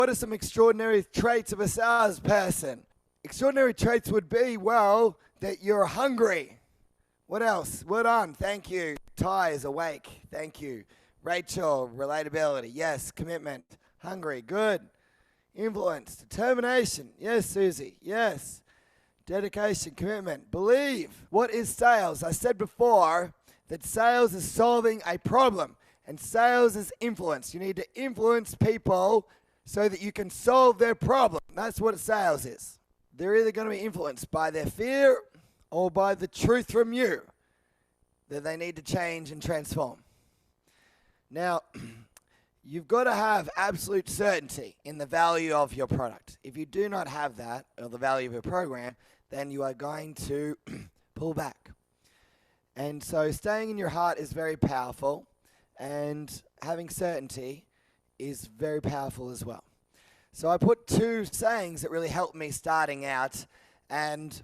What are some extraordinary traits of a salesperson? Extraordinary traits would be, well, that you're hungry. What else? Well done. Thank you. Ty is awake. Thank you. Rachel, relatability. Yes. Commitment. Hungry. Good. Influence. Determination. Yes, Susie. Yes. Dedication. Commitment. Believe. What is sales? I said before that sales is solving a problem, and sales is influence. You need to influence people so that you can solve their problem. That's what sales is. They're either going to be influenced by their fear or by the truth from you that they need to change and transform. Now, you've got to have absolute certainty in the value of your product. If you do not have that, or the value of your program, then you are going to pull back. And so staying in your heart is very powerful, and having certainty is very powerful as well. So I put 2 sayings that really helped me starting out, and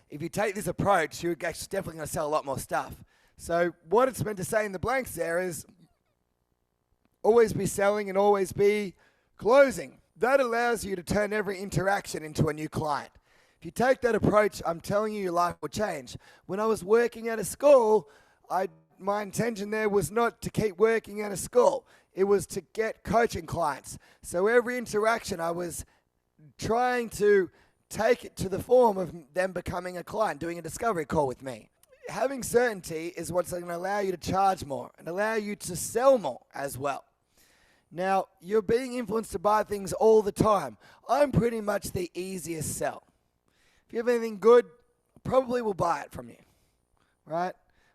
if you take this approach, you're definitely going to sell a lot more stuff. So what it's meant to say in the blanks there is always be selling and always be closing. That allows you to turn every interaction into a new client. If you take that approach, I'm telling you, your life will change. When I was working at a school, my intention there was not to keep working at a school. It was to get coaching clients. So every interaction, I was trying to take it to the form of them becoming a client, doing a discovery call with me. Having certainty is what's going to allow you to charge more and allow you to sell more as well. Now, you're being influenced to buy things all the time. I'm pretty much the easiest sell. If you have anything good, I probably will buy it from you, right?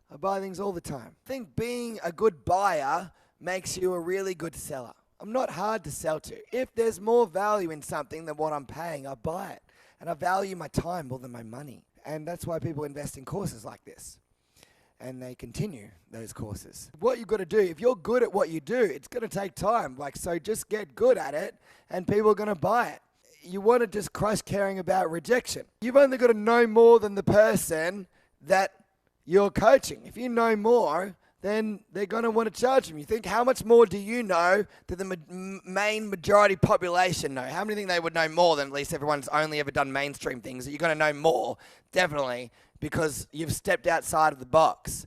I buy things all the time. I think being a good buyer makes you a really good seller. I'm not hard to sell to. If there's more value in something than what I'm paying, I buy it. And I value my time more than my money. And that's why people invest in courses like this. And they continue those courses. What you've got to do, if you're good at what you do, it's going to take time. So just get good at it and people are going to buy it. You want to just crush caring about rejection. You've only got to know more than the person that you're coaching. If you know more, then they're going to want to charge them. You think, how much more do you know that the main majority population know? How many think they would know more than at least everyone's only ever done mainstream things? You're going to know more, definitely, because you've stepped outside of the box.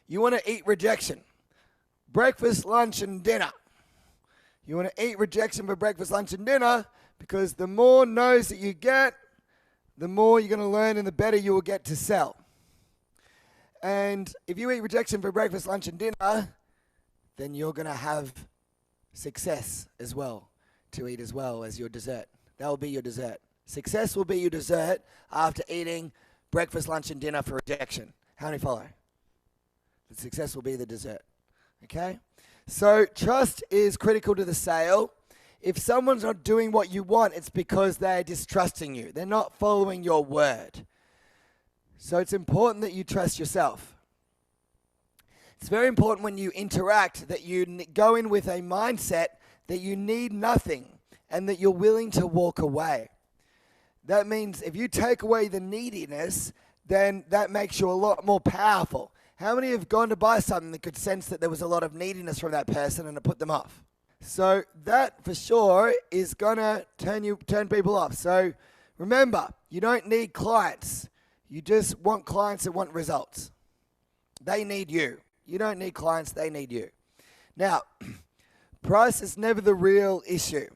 You want to eat rejection. Breakfast, lunch, and dinner. You want to eat rejection for breakfast, lunch, and dinner because the more no's that you get, the more you're going to learn and the better you will get to sell. And if you eat rejection for breakfast, lunch, and dinner, then you're going to have success as well to eat as well as your dessert. That will be your dessert. Success will be your dessert after eating breakfast, lunch, and dinner for rejection. How many follow? The success will be the dessert. Okay? So trust is critical to the sale. If someone's not doing what you want, it's because they're distrusting you. They're not following your word. So it's important that you trust yourself. It's very important when you interact that you go in with a mindset that you need nothing and that you're willing to walk away. That means if you take away the neediness, then that makes you a lot more powerful. How many have gone to buy something that could sense that there was a lot of neediness from that person and it put them off? So that for sure is going to turn people off. So remember, you don't need clients. You just want clients that want results. They need you. You don't need clients, they need you. Now, price is never the real issue.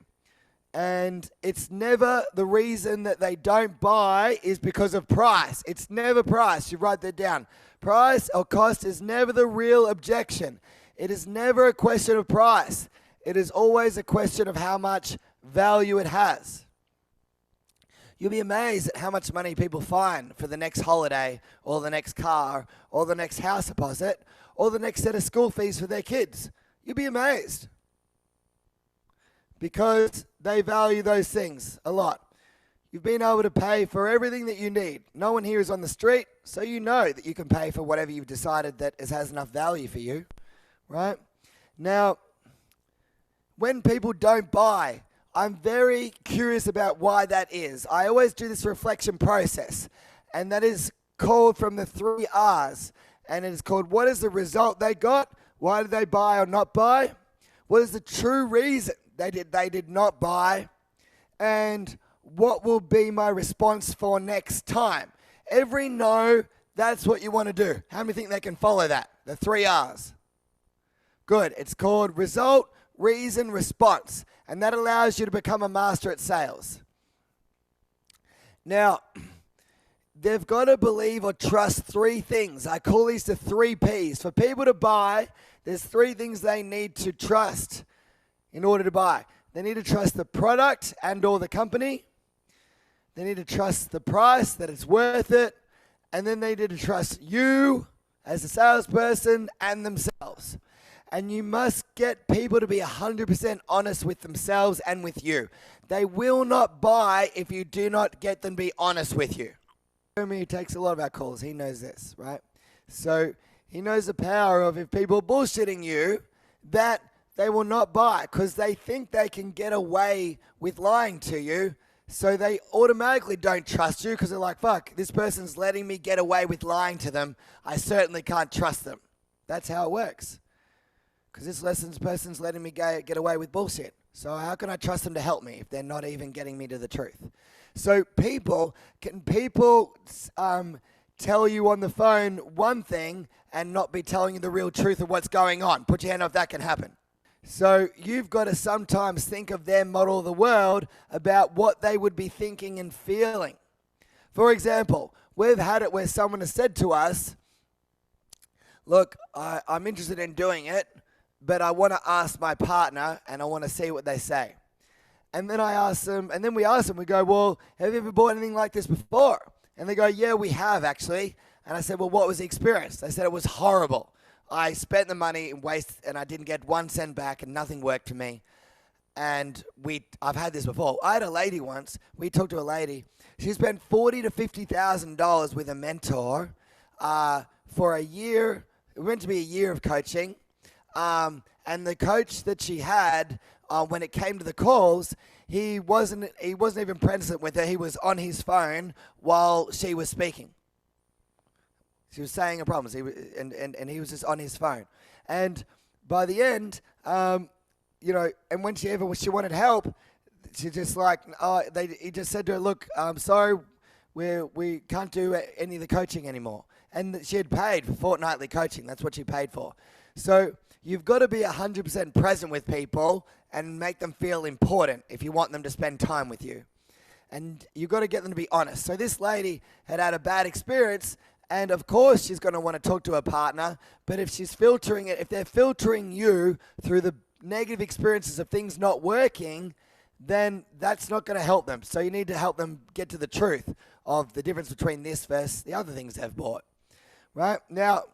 And it's never the reason that they don't buy is because of price. It's never price. You write that down. Price or cost is never the real objection. It is never a question of price. It is always a question of how much value it has. You'll be amazed at how much money people find for the next holiday or the next car or the next house deposit or the next set of school fees for their kids. You'll be amazed because they value those things a lot. You've been able to pay for everything that you need. No one here is on the street, so you know that you can pay for whatever you've decided that has enough value for you, right? Now, when people don't buy, I'm very curious about why that is. I always do this reflection process, and that is called from the 3 R's. And it is called, what is the result they got? Why did they buy or not buy? What is the true reason They did not buy. And what will be my response for next time? Every no, that's what you want to do. How many think they can follow that? The 3 R's. Good. It's called result, reason, response. And that allows you to become a master at sales. Now, they've got to believe or trust 3 things. I call these the 3 P's. For people to buy, there's 3 things they need to trust in order to buy. They need to trust the product and or the company. They need to trust the price, that it's worth it. And then they need to trust you as a salesperson and themselves. And you must get people to be 100% honest with themselves and with you. They will not buy if you do not get them to be honest with you. Jeremy takes a lot of our calls. He knows this, right? So he knows the power of if people are bullshitting you, that they will not buy because they think they can get away with lying to you. So they automatically don't trust you because they're like, fuck, this person's letting me get away with lying to them. I certainly can't trust them. That's how it works. Because this person's letting me get away with bullshit. So how can I trust them to help me if they're not even getting me to the truth? So can people tell you on the phone one thing and not be telling you the real truth of what's going on? Put your hand up if that can happen. So you've got to sometimes think of their model of the world about what they would be thinking and feeling. For example, we've had it where someone has said to us, look, I'm interested in doing it, but I want to ask my partner and I want to see what they say. And then we ask them, we go, well, have you ever bought anything like this before? And they go, yeah, we have actually. And I said, well, what was the experience? They said it was horrible. I spent the money and I didn't get 1 cent back and nothing worked for me. And I've had this before. I had a lady once. We talked to a lady. She spent $40,000 to $50,000 with a mentor for a year. It was meant to be a year of coaching. And the coach that she had, when it came to the calls, he wasn't even present with her. He was on his phone while she was speaking. She was saying her problems, and he was just on his phone. And by the end, and when she wanted help, she just he just said to her, look, sorry, we can't do any of the coaching anymore. And she had paid for fortnightly coaching. That's what she paid for. So you've got to be 100% present with people and make them feel important if you want them to spend time with you. And you've got to get them to be honest. So this lady had a bad experience. And of course, she's going to want to talk to her partner. But if they're filtering you through the negative experiences of things not working, then that's not going to help them. So you need to help them get to the truth of the difference between this versus the other things they've bought. Right? Now,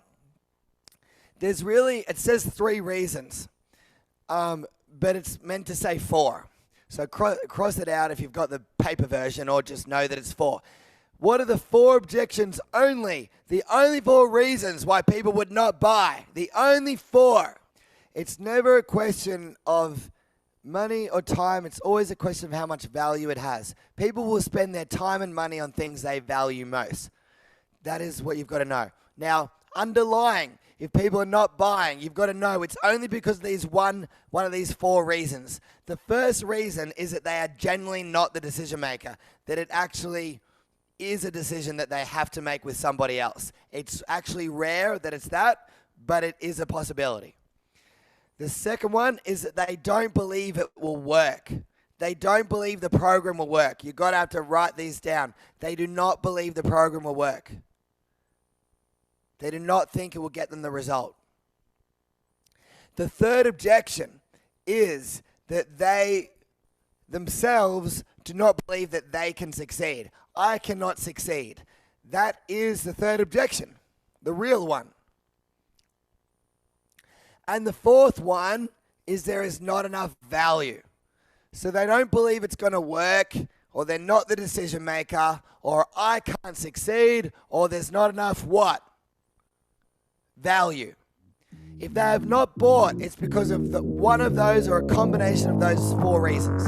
it says 3 reasons, but it's meant to say 4. So cross it out if you've got the paper version or just know that it's 4. What are the 4 objections only? The only 4 reasons why people would not buy. The only 4. It's never a question of money or time. It's always a question of how much value it has. People will spend their time and money on things they value most. That is what you've got to know. Now, underlying, if people are not buying, you've got to know it's only because of one of these 4 reasons. The first reason is that they are generally not the decision maker, that it actually is a decision that they have to make with somebody else. It's actually rare that it's that, but it is a possibility. The second one is that they don't believe it will work. They don't believe the program will work. You've got to have to write these down. They do not believe the program will work. They do not think it will get them the result. The third objection is that they themselves do not believe that they can succeed. I cannot succeed. That is the third objection, the real one. And the fourth one is there is not enough value. So they don't believe it's going to work, or they're not the decision maker, or I can't succeed, or there's not enough what? Value. If they have not bought, it's because of one of those or a combination of those 4 reasons.